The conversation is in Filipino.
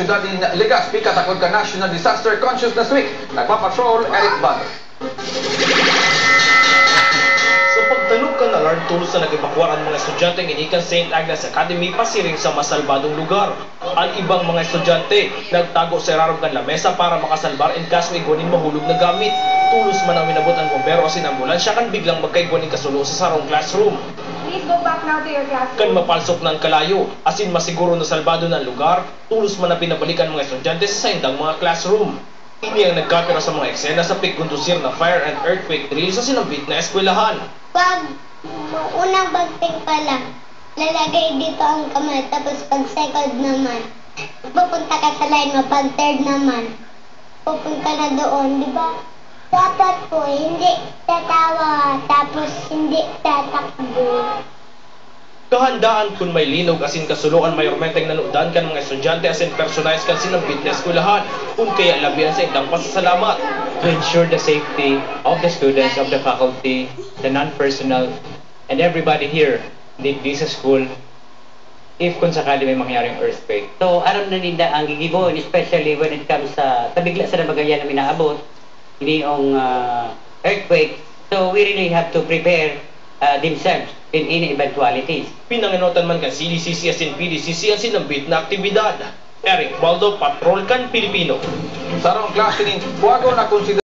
syudad ni Legazpi katakod ka National Disaster Consciousness Week. Nagpapatrol, Eric Bader. Sa pagtanong kan alarm tools na nag-evacuar ang mga estudyante ng inikan St. Agnes Academy pasiring sa masalbadong lugar. Ang ibang mga estudyante nagtago sa irarong kan lamesa para makasalbar in kaso iguanin mahulog na gamit. Tulos man ang minabot ang bombero o sinambulansya kan biglang magkaiguanin kasulo sa sarong classroom. Please go back now to your classroom. Kan mapalsok ng kalayo, asin masiguro na salbado ng lugar, tulos man na pinabalikan mga estudyante sa saindang mga classroom. Ini ang nagkapira sa mga eksena sa pigkondusir na fire and earthquake drill sa sinambit na eskwelahan. Pag unang bagting pa lang, lalagay dito ang kamay, tapos pag second naman, pupunta ka sa line mo, pag third naman, pupunta na doon, di ba? Dapat po, hindi tatawa, tapos hindi tatakbo. Kahandaan kung may linog asin kasuluan mayormenteng nanudan kan mga estudyante asin personalize kan sinambit na eskwelahan kung kaya labihan sa indang pasasalamat. To ensure the safety of the students, of the faculty, the non-personal, and everybody here in this school if kung sakali may mangyaring earthquake. So, aram na ninda ang gigibon, especially when it comes sa tabigla sa nabagayan na minaabot, hindi yung earthquake. So, we really have to prepare themselves in any eventualities. Pinanginotan man kan CDCC asin PDCC ang sinambit na aktibidad. Eric Baldo, Patrol kan Pilipino. Sarong klase ni Puago na konsider